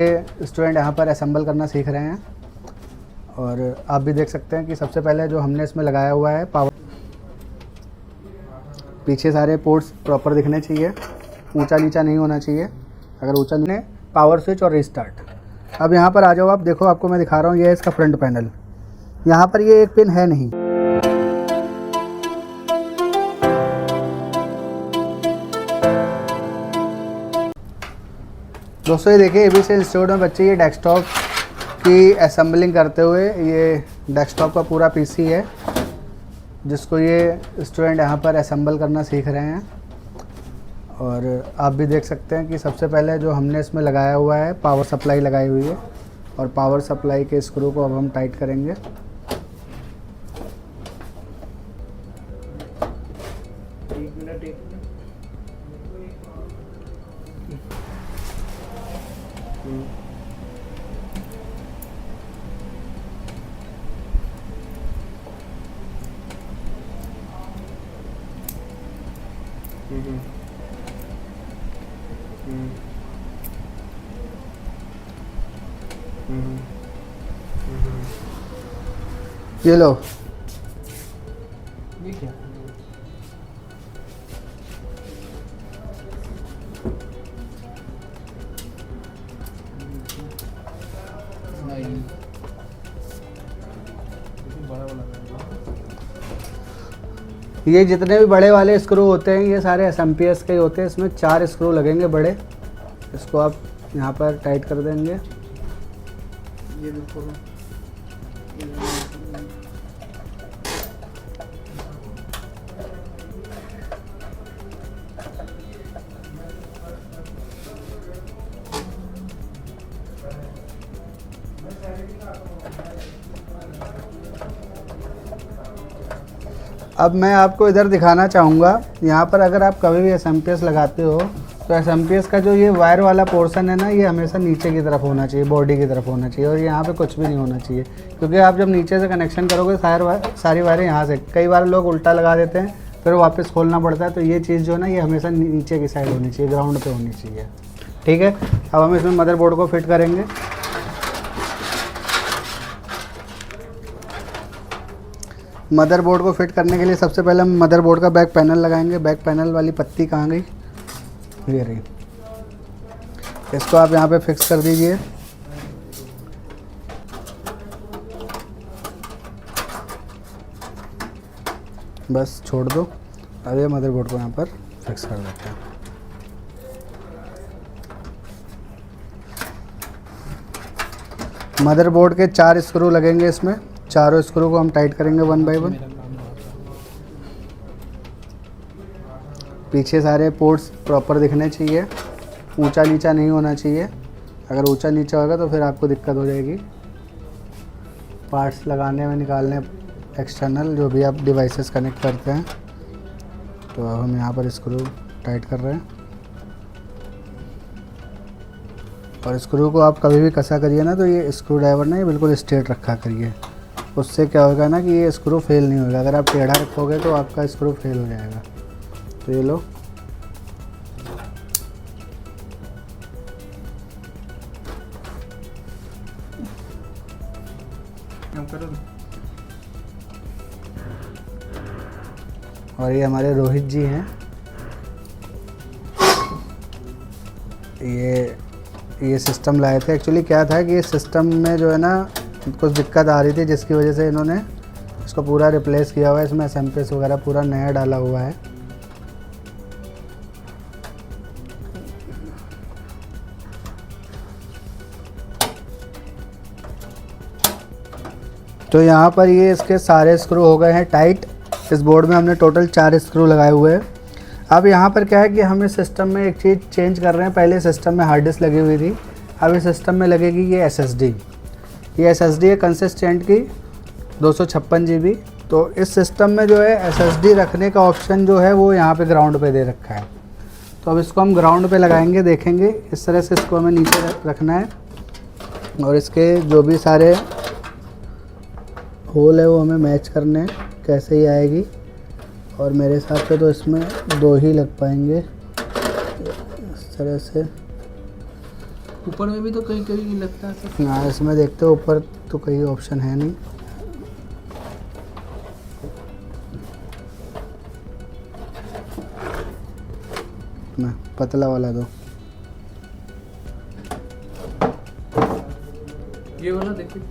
Student यहाँ पर assemble करना सीख रहे हैं और आप भी देख सकते हैं कि सबसे पहले जो हमने इसमें लगाया हुआ है पावर, पीछे सारे पोर्ट्स प्रॉपर दिखने चाहिए, ऊंचा नीचा नहीं होना चाहिए। अगर ऊंचा नहीं, पावर स्विच और रीस्टार्ट। अब यहाँ पर आ जाओ, आप देखो, आपको मैं दिखा रहा हूँ, ये है इसका फ्रंट पैनल। यहाँ पर ये एक पिन है नहीं, दोस्तों ये देखिए एबीसी इंस्टीट्यूट में बच्चे ये डेस्कटॉप की असेंबलिंग करते हुए, ये डेस्कटॉप का पूरा पीसी है जिसको ये स्टूडेंट यहाँ पर असेंबल करना सीख रहे हैं। और आप भी देख सकते हैं कि सबसे पहले जो हमने इसमें लगाया हुआ है पावर सप्लाई लगाई हुई है और पावर सप्लाई के स्क्रू को अब हम टाइट करेंगे। ये लो, ये क्या? नहीं, बड़ा वाला। ये जितने भी बड़े वाले स्क्रू होते हैं ये सारे एसएमपीएस के ही होते हैं। इसमें 4 स्क्रू लगेंगे बड़े, इसको आप यहाँ पर टाइट कर देंगे। ये देखो, अब मैं आपको इधर दिखाना चाहूँगा, यहाँ पर अगर आप कभी भी एसएमपीएस लगाते हो तो एसएमपीएस का जो ये वायर वाला पोर्शन है ना, ये हमेशा नीचे की तरफ होना चाहिए, बॉडी की तरफ होना चाहिए, और यहाँ पे कुछ भी नहीं होना चाहिए। क्योंकि आप जब नीचे से कनेक्शन करोगे सारी वायरें यहाँ से, कई बार लोग उल्टा लगा देते हैं फिर वापस खोलना पड़ता है। तो ये चीज़ जो है ना, ये हमेशा नीचे की साइड होनी चाहिए, ग्राउंड पर होनी चाहिए। ठीक है, अब हम इसमें मदरबोर्ड को फिट करेंगे। मदरबोर्ड को फिट करने के लिए सबसे पहले हम मदरबोर्ड का बैक पैनल लगाएंगे। बैक पैनल वाली पत्ती कहाँ गई? ये रही। इसको आप यहाँ पे फिक्स कर दीजिए। बस छोड़ दो। अब ये मदरबोर्ड को यहाँ पर फिक्स कर देते हैं। मदरबोर्ड के 4 स्क्रू लगेंगे इसमें, चारों स्क्रू को हम टाइट करेंगे 1 बाय 1। पीछे सारे पोर्ट्स प्रॉपर दिखने चाहिए, ऊंचा नीचा नहीं होना चाहिए। अगर ऊंचा नीचा होगा तो फिर आपको दिक्कत हो जाएगी पार्ट्स लगाने में, निकालने, एक्सटर्नल जो भी आप डिवाइसेस कनेक्ट करते हैं। तो अब हम यहाँ पर स्क्रू टाइट कर रहे हैं। और स्क्रू को आप कभी भी कसा करिए ना, तो ये स्क्रू ड्राइवर ना ये बिल्कुल स्ट्रेट रखा करिए। उससे क्या होगा ना कि ये स्क्रू फेल नहीं होगा। अगर आप टेढ़ा रखोगे तो आपका स्क्रू फेल हो जाएगा। तो ये लो, और ये हमारे रोहित जी हैं। ये सिस्टम लाए थे। एक्चुअली क्या था कि इस सिस्टम में जो है ना कुछ दिक्कत आ रही थी, जिसकी वजह से इन्होंने इसको पूरा रिप्लेस किया हुआ है। इसमें एसएमपीएस वगैरह पूरा नया डाला हुआ है। तो यहाँ पर ये इसके सारे स्क्रू हो गए हैं टाइट। इस बोर्ड में हमने टोटल 4 स्क्रू लगाए हुए हैं। अब यहाँ पर क्या है कि हम इस सिस्टम में एक चीज़ चेंज कर रहे हैं। पहले सिस्टम में हार्ड डिस्क लगी हुई थी, अब इस सिस्टम में लगेगी ये एसएसडी। ये एसएसडी है कंसिस्टेंट की 256 GB। तो इस सिस्टम में जो है एसएसडी रखने का ऑप्शन जो है वो यहाँ पे ग्राउंड पे दे रखा है। तो अब इसको हम ग्राउंड पे लगाएंगे, देखेंगे इस तरह से इसको हमें नीचे रखना है। और इसके जो भी सारे होल है वो हमें मैच करने हैं, कैसे ही आएगी। और मेरे हिसाब से तो इसमें 2 ही लग पाएंगे इस तरह से। ऊपर में भी तो कहीं कहीं लगता है सर। हाँ, इसमें देखते हो ऊपर तो कोई ऑप्शन है नहीं। ना पतला वाला दो। ये वाला देखिए।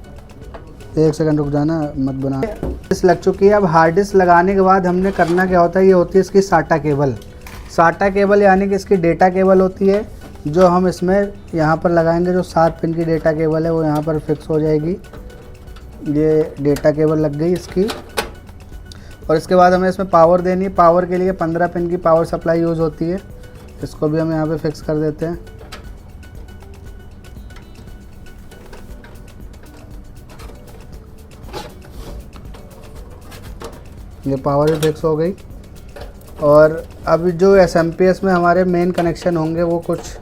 1 सेकंड रुक जाना, मत बना। डिस्क लग चुकी है। अब हार्ड डिस्क लगाने के बाद हमने करना क्या होता है, ये होती है इसकी साटा केबल। साटा केबल यानी कि इसकी डेटा केबल होती है, जो हम इसमें यहाँ पर लगाएंगे। जो 7 पिन की डेटा केबल है वो यहाँ पर फिक्स हो जाएगी। ये डेटा केबल लग गई इसकी। और इसके बाद हमें इसमें पावर देनी है। पावर के लिए 15 पिन की पावर सप्लाई यूज़ होती है। इसको भी हम यहाँ पे फिक्स कर देते हैं। ये पावर भी फिक्स हो गई। और अब जो SMPS में हमारे मेन कनेक्शन होंगे वो कुछ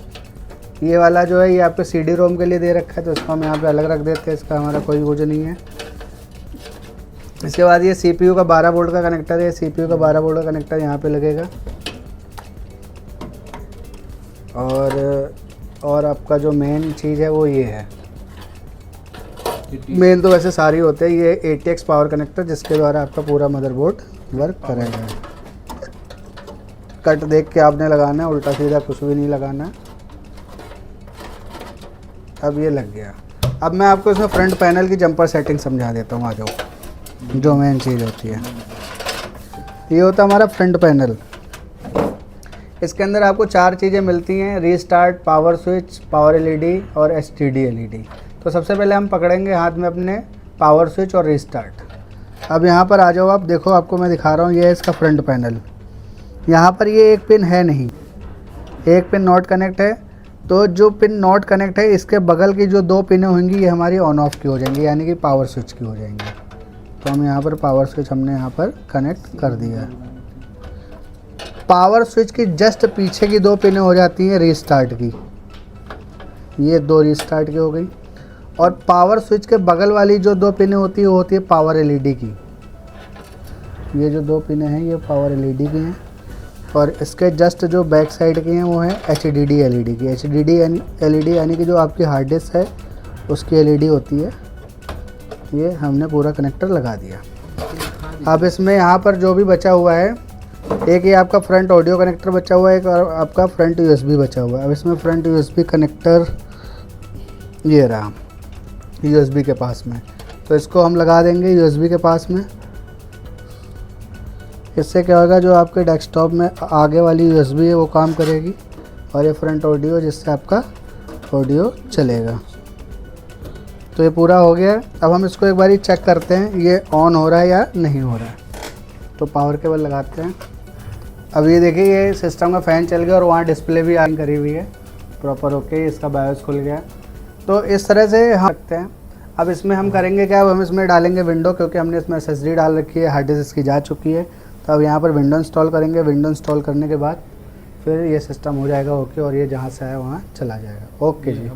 ये वाला जो है, ये आपके CD रोम के लिए दे रखा है, तो इसको हम यहाँ पे अलग रख देते हैं। इसका हमारा कोई यूज नहीं है। इसके बाद ये CPU का 12 वोल्ट का कनेक्टर है। CPU का 12 वोल्ट का कनेक्टर यहाँ पे लगेगा। और आपका जो मेन चीज़ है वो ये है। मेन तो वैसे सारी होते हैं। ये ATX पावर कनेक्टर, जिसके द्वारा आपका पूरा मदरबोर्ड वर्क करेगा। कट देख के आपने लगाना है, उल्टा सीधा कुछ भी नहीं लगाना। अब ये लग गया। अब मैं आपको इसमें फ्रंट पैनल की जंपर सेटिंग समझा देता हूँ। आ जाओ, जो मेन चीज़ होती है ये होता है हमारा फ्रंट पैनल। इसके अंदर आपको 4 चीज़ें मिलती हैं: restart, power switch, power LED और STD LED। तो सबसे पहले हम पकड़ेंगे हाथ में अपने पावर स्विच और रीस्टार्ट। अब यहाँ पर आ जाओ आप, देखो आपको मैं दिखा रहा हूँ। ये है इसका फ्रंट पैनल। यहाँ पर ये एक पिन है नहीं, एक पिन नॉट कनेक्ट है। तो जो पिन नॉट कनेक्ट है, इसके बगल की जो 2 पिनें होंगी ये हमारी ऑन ऑफ की हो जाएंगी, यानी कि पावर स्विच की हो जाएंगी। तो हम यहाँ पर पावर स्विच हमने यहाँ पर कनेक्ट कर दिया। पावर स्विच की जस्ट पीछे की 2 पिनें हो जाती हैं रीस्टार्ट की। ये 2 रीस्टार्ट की हो गई। और पावर स्विच के बगल वाली जो 2 पिनें होती है वो होती है पावर LED की। ये जो 2 पिनें हैं ये पावर LED की हैं। और इसके जस्ट जो बैक साइड की हैं वो है HDD LED की। HDD LED यानी कि जो आपकी हार्ड डिस्क है उसकी LED होती है। ये हमने पूरा कनेक्टर लगा दिया। अब इसमें यहाँ पर जो भी बचा हुआ है, एक ये आपका फ्रंट ऑडियो कनेक्टर बचा हुआ है, एक और आपका फ्रंट USB बचा हुआ है। अब इसमें फ्रंट USB कनेक्टर ये रहा USB के पास में, तो इसको हम लगा देंगे USB के पास में। इससे क्या होगा, जो आपके डेस्कटॉप में आगे वाली USB है वो काम करेगी, और ये फ्रंट ऑडियो जिससे आपका ऑडियो चलेगा। तो ये पूरा हो गया। अब हम इसको एक बारी चेक करते हैं ये ऑन हो रहा है या नहीं हो रहा है। तो पावर केबल लगाते हैं। अब ये देखिए, ये सिस्टम का फ़ैन चल गया और वहाँ डिस्प्ले भी ऑन करी हुई है प्रॉपर। ओके, इसका बायोस खुल गया। तो इस तरह से हम रखते हैं। अब इसमें हम करेंगे क्या, अब हम इसमें डालेंगे विंडो, क्योंकि हमने इसमें SSD डाल रखी है, हार्ड डिस्क इसकी जा चुकी है। तो अब यहाँ पर विंडो इंस्टॉल करेंगे। विंडो इंस्टॉल करने के बाद फिर ये सिस्टम हो जाएगा ओके, और ये जहाँ से आया वहाँ चला जाएगा। ओके जी।